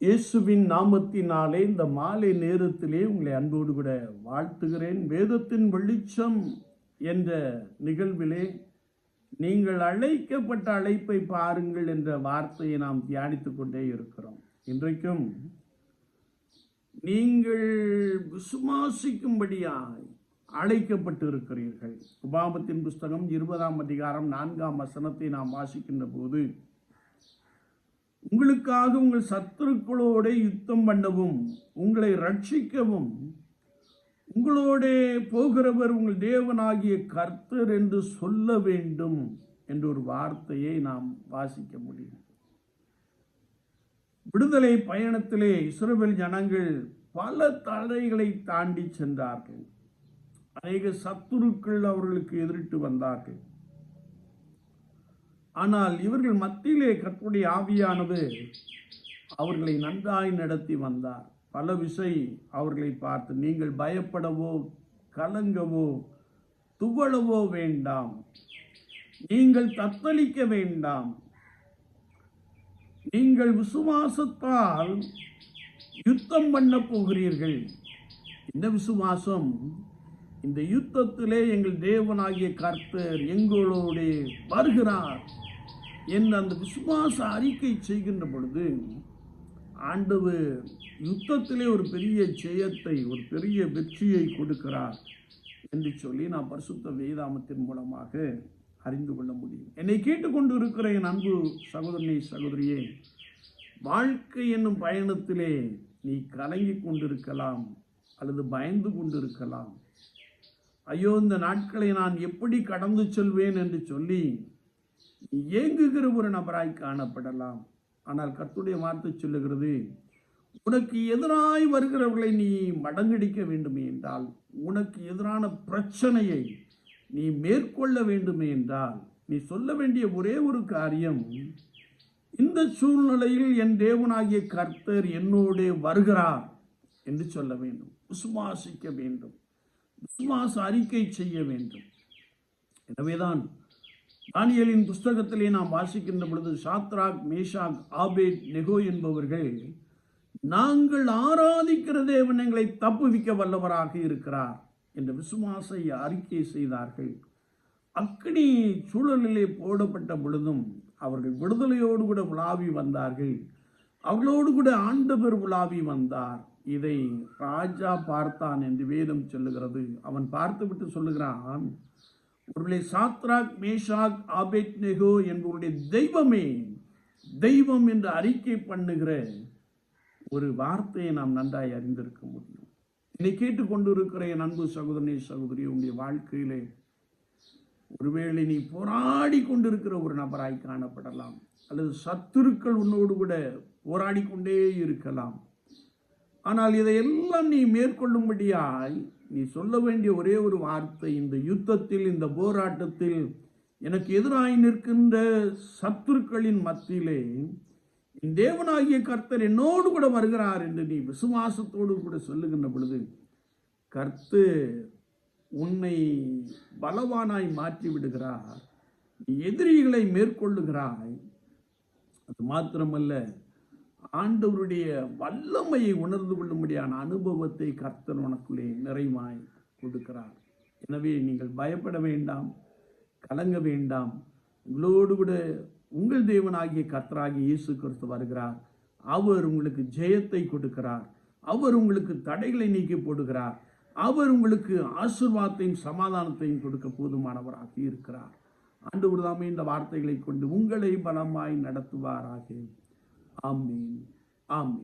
இயேசுவின் நாமத்தினாலே இந்த மாலை நேரத்திலே உங்களை அன்போடு கூட வாழ்த்துகிறேன். வேதத்தின் வெளிச்சம் என்ற நிகழ்விலே நீங்கள் அழைக்கப்பட்ட அழைப்பை பாருங்கள் என்ற வார்த்தையை நாம் தியானித்துக் கொண்டே இருக்கிறோம். இன்றைக்கும் நீங்கள் விசுவாசிக்கும்படியாய் அழைக்கப்பட்டு இருக்கிறீர்கள். உபாகமத்தின் புஸ்தகம் 20ஆம் அதிகாரம் 4ஆம் வசனத்தை நாம் வாசிக்கின்ற போது, உங்களுக்காக உங்கள் சத்துருக்களோட யுத்தம் பண்ணவும் உங்களை ரட்சிக்கவும் உங்களோட போகிறவர் உங்கள் தேவனாகிய கர்த்தர் என்று சொல்ல வேண்டும் என்ற ஒரு வார்த்தையை நாம் வாசிக்க முடியும். விடுதலை பயணத்திலே இஸ்ரவேல் ஜனங்கள் பல தடைகளை தாண்டி சென்றார்கள். அநேக சத்துருக்கள் அவர்களுக்கு எதிரிட்டு வந்தார்கள். ஆனால் இவர்கள் மத்தியிலே கர்த்தருடைய ஆவியானது அவர்களை நன்றாய் நடத்தி வந்தார். பல விசை அவர்களை பார்த்து, நீங்கள் பயப்படவோ கலங்கவோ துவளவோ வேண்டாம், நீங்கள் தத்தளிக்க வேண்டாம், நீங்கள் விசுவாசத்தால் யுத்தம் பண்ண போகிறீர்கள். இந்த விசுவாசம், இந்த யுத்தத்திலே எங்கள் தேவனாகிய கர்த்தர் எங்களோடு வருகிறார் என்று அந்த விசுவாச அறிக்கை செய்கின்ற பொழுது ஆண்டவர் யுத்தத்திலே ஒரு பெரிய ஜெயத்தை, ஒரு பெரிய வெற்றியை கொடுக்கிறார் என்று சொல்லி நாம் பரிசுத்த வேதாகமத்தின் மூலமாக அறிந்து கொள்ள முடியும். என்னை கேட்டுக்கொண்டு இருக்கிற என் அன்பு சகோதரனே, சகோதரியே, வாழ்க்கை என்னும் பயணத்திலே நீ கலங்கி கொண்டிருக்கலாம் அல்லது பயந்து கொண்டிருக்கலாம். ஐயோ, இந்த நாட்களை நான் எப்படி கடந்து செல்வேன் என்று சொல்லி ஏங்குகிற ஒரு நபராய் காணப்படலாம். ஆனால் கர்த்தருடைய வார்த்தை சொல்லுகிறது, உனக்கு எதிராய் வருகிறவர்களை நீ மடங்கடிக்க வேண்டுமே என்றால், உனக்கு எதிரான பிரச்சனையை நீ மேற்கொள்ள வேண்டுமே என்றால், நீ சொல்ல வேண்டிய ஒரே ஒரு காரியம், இந்த சூழ்நிலையில் என் தேவனாகிய கர்த்தர் என்னோடு வருகிறார் என்று சொல்ல வேண்டும். விசுவாசிக்க வேண்டும், விசுவாச அறிக்கை செய்ய வேண்டும். எனவேதான் தானியேலின் புஸ்தகத்திலே நாம் வாசிக்கின்ற பொழுது, சாத்ராக், மேஷாக், ஆபேத் நெகோ என்பவர்கள், நாங்கள் ஆராதிக்கிற தேவன் எங்களை தப்புவிக்க வல்லவராக இருக்கிறார் என்ற விசுவாச அறிக்கை செய்தார்கள். அக்கினி சூழலிலே போடப்பட்ட பொழுதும் அவர்கள் விடுதலையோடு கூட உலாவி வந்தார்கள். அவர்களோடு கூட ஆண்டவர் உலாவி வந்தார். இதை ராஜா பார்த்தான் என்று வேதம் சொல்லுகிறது. அவன் பார்த்துவிட்டு சொல்லுகிறான், ஒருவேளை சாத்ராக், மேஷாக், ஆபேத் நெகோ என்பவருடைய தெய்வமே தெய்வம் என்று அறிக்கை பண்ணுகிற ஒரு வார்த்தையை நாம் நன்றாய் அறிந்திருக்க முடியும். என்னை கேட்டுக்கொண்டு இருக்கிற என் அன்பு சகோதரனே, சகோதரி, உன்னுடைய வாழ்க்கையிலே ஒருவேளை நீ போராடி கொண்டிருக்கிற ஒரு நபராய் காணப்படலாம், அல்லது சத்துருக்கள் உன்னோடு கூட போராடி கொண்டே இருக்கலாம். ஆனால் இதையெல்லாம் நீ மேற்கொள்ளும்படியாய் நீ சொல்ல வேண்டிய ஒரே ஒரு வார்த்தை, இந்த யுத்தத்தில், இந்த போராட்டத்தில் எனக்கு எதிராய் நிற்கின்ற சத்துருக்களின் மத்தியிலே என் தேவனாகிய கர்த்தர் என்னோடு கூட வருகிறார் என்று நீ விசுவாசத்தோடு கூட சொல்லுகின்ற பொழுது, கர்த்தர் உன்னை பலவானாய் மாற்றி விடுகிறார். நீ எதிரிகளை மேற்கொள்ளுகிறாய். அது மாத்திரமல்ல, ஆண்டவருடைய வல்லமையை உணர்ந்து கொள்ளும்படியான அனுபவத்தை கர்த்தர் உனக்குள்ளே நிறைவாய் கொடுக்கிறார். எனவே நீங்கள் பயப்பட வேண்டாம், கலங்க வேண்டாம். உங்களோடு கூட உங்கள் தேவனாகிய கர்த்தராகிய இயேசு கிறிஸ்து வருகிறார். அவர் உங்களுக்கு ஜெயத்தை கொடுக்கிறார். அவர் உங்களுக்கு தடைகளை நீக்கி போடுகிறார். அவர் உங்களுக்கு ஆசீர்வாதத்தையும் சமாதானத்தையும் கொடுக்க போதுமானவராக இருக்கிறார். ஆண்டவர் தாமே இந்த வார்த்தைகளை கொண்டு உங்களை பலமாய் நடத்துவாராக. ஆமென், ஆமென்.